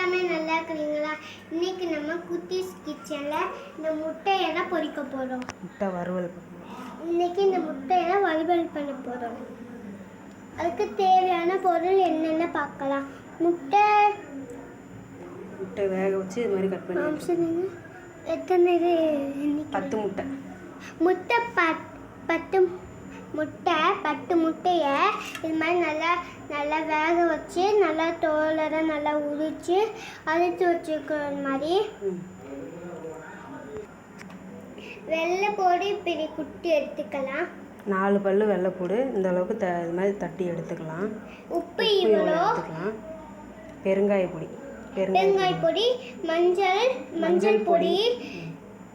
எல்லாமே நல்லா இருக்கிறீங்களா? இன்னைக்கு நம்ம குட்டீஸ் கிச்சனில் இந்த முட்டையெல்லாம் பொரிக்க போகிறோம். முட்டை வறுவல் இன்னைக்கு இந்த முட்டையெல்லாம் வறுவல் பண்ண போகிறோம். அதுக்கு தேவையான பொருள் என்னென்ன பார்க்கலாம். முட்டை வேக வச்சு இது மாதிரி கட் பண்ணி சொல்லுங்க. எத்தனை இது? 10 முட்டை. முட்டை 10 முட்டையை இது மாதிரி நல்லா வேக வச்சு நல்லா தோலெல்லாம் நல்லா உரித்து அரைச்சி வச்சுக்கிற மாதிரி. வெள்ளைப்பூடு இப்படி குட்டி எடுத்துக்கலாம். 4 பல்லு வெள்ளைப்பூடு இந்த அளவுக்கு இது மாதிரி தட்டி எடுத்துக்கலாம். உப்பு இவ்வளோ எடுத்துக்கலாம். பெருங்காய பொடி, மஞ்சள் பொடி,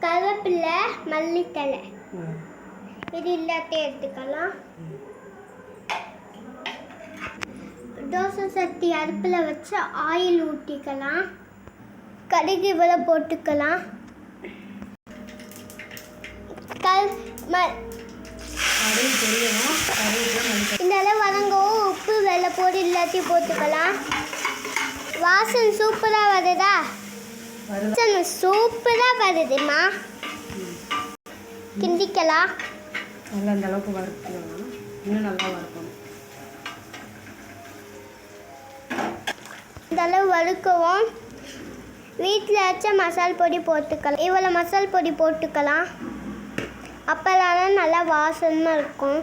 கருவேப்பிலை, மல்லித்தழை இது எல்லாத்தையும் எடுத்துக்கலாம். தோசை சட்டி அடுப்பில் வச்சு ஆயில் ஊற்றிக்கலாம். கடுகு இவ்வளோ போட்டுக்கலாம். இந்த அளவு வதங்கவும் உப்பு வெள்ளைப்பூடு எல்லாத்தையும் போட்டுக்கலாம். வாசனை சூப்பராக வருதா? வாசனை சூப்பராக வருதுமா. கிண்டிக்கலாம். நல்லா இந்த அளவுக்கு வறுத்துக்கலாம். இன்னும் நல்லா வறுக்கணும். இந்த அளவு வறுக்கவும் வீட்டில் வச்ச மசால் பொடி போட்டுக்கலாம். இவ்வளோ மசால் பொடி போட்டுக்கலாம். அப்போதான் நல்லா வாசமாக இருக்கும்.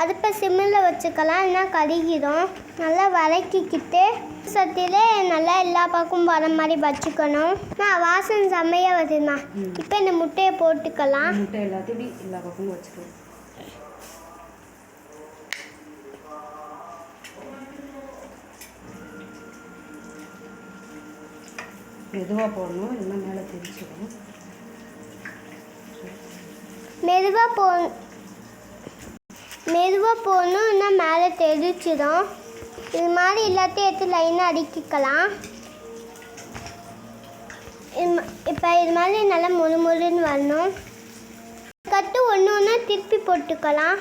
அடுப்பை சிம்மில் வச்சுக்கலாம், இல்லைன்னா கருகிடும். நல்லா வதக்கிக்கிட்டு சட்டியில் நல்லா எல்லா பக்கமும் வர மாதிரி வச்சுக்கணும். வாசனை செம்மையாக வருதுமா. இப்போ இந்த முட்டையை போட்டுக்கலாம். முட்டை எல்லாத்தையும் எல்லா பக்கமும் வச்சுக்கலாம். மெதுவாக போடணும், இல்லைன்னா மேலே தெரிச்சிடும். மெதுவாக போடணும், இன்னும் மேலே தெரிச்சிடும். இது மாதிரி எல்லாத்தையும் எடுத்து லைனாக அடுக்கிக்கலாம். இப்போ இது மாதிரி நல்லா முழுன்னு வரணும். கட்டு ஒன்று திருப்பி போட்டுக்கலாம்.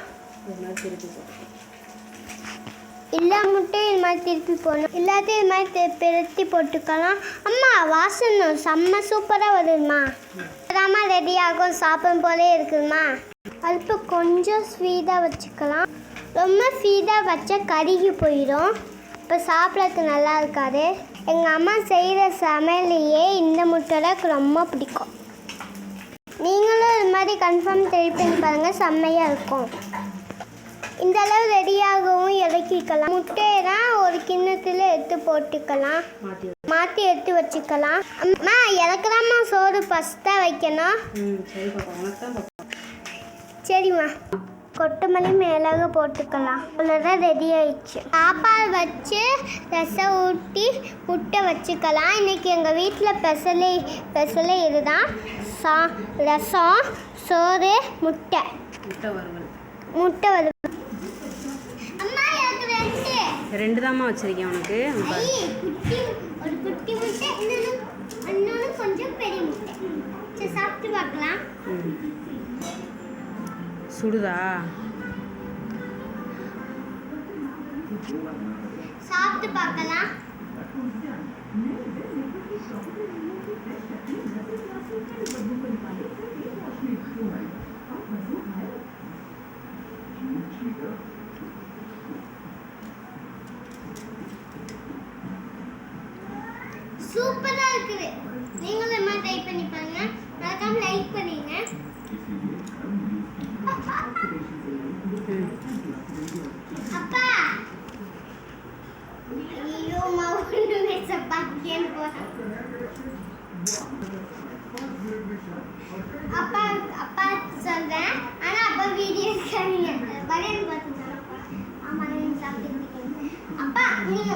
எல்லா முட்டையும் இது மாதிரி திருப்பி போடணும். எல்லாத்தையும் இது மாதிரி பெருத்தி போட்டுக்கலாம். அம்மா வாசனை செம்ம சூப்பராக வருதுமா. அதாம்மா ரெடி ஆகும். சாப்பிடும் போலே இருக்குதுமா. அடுப்பு கொஞ்சம் ஸ்வீட்டாக வச்சுக்கலாம். ரொம்ப ஸ்வீட்டாக வச்சா கருகி போயிடும். இப்போ சாப்பிட்றதுக்கு நல்லா இருக்காது. எங்கள் அம்மா செய்கிற சமையலையே இந்த முட்டையில் எனக்கு ரொம்ப பிடிக்கும். நீங்களும் இது மாதிரி கன்ஃபார்ம் ட்ரை பண்ணி பாருங்கள், செம்மையாக இருக்கும். இந்த அளவு ரெடியாகவும் இறக்கிக்கலாம். முட்டையை தான் ஒரு கிண்ணத்தில் எடுத்து போட்டுக்கலாம். மாற்றி எடுத்து வச்சுக்கலாம். அம்மா இறக்குறாம்மா, சோறு ஃபஸ்ட்டாக வைக்கணும். சரிம்மா. கொத்தமல்லி மேலாக போட்டுக்கலாம். அவ்வளோதான் ரெடி ஆயிடுச்சு. சாப்பாடு வச்சு ரசம் ஊற்றி முட்டை வச்சுக்கலாம். இன்றைக்கி எங்கள் வீட்டில் ஸ்பெஷலே இதுதான். ரசம், சோறு, முட்டை வறுவல். அம்மா எனக்கு 2 தாம்மா வச்சுருக்கேன் உனக்கு. ஒரு குட்டி முட்டை, இன்னொன்று கொஞ்சம் பெரிய முட்டை. சரி, சாப்பிட்டு பார்க்கலாம். சுடுதா? சாப்பிட்டு பார்க்கலாம். சூப்பரா இருக்குது. நீங்களும் என்ன ட்ரை பண்ணி பாருங்க. மறக்காம லைக் பண்ணுங்க. அப்பா ஐயோ மவுண்டு சப்பாத்தியன் போறேன். அப்பா சொல்றேன், ஆனா அப்பா வீடியோ எடுக்காதீங்க. பரையன் பார்த்து ஆமா, நீங்க சாப்பிட்டு அப்பா நீங்க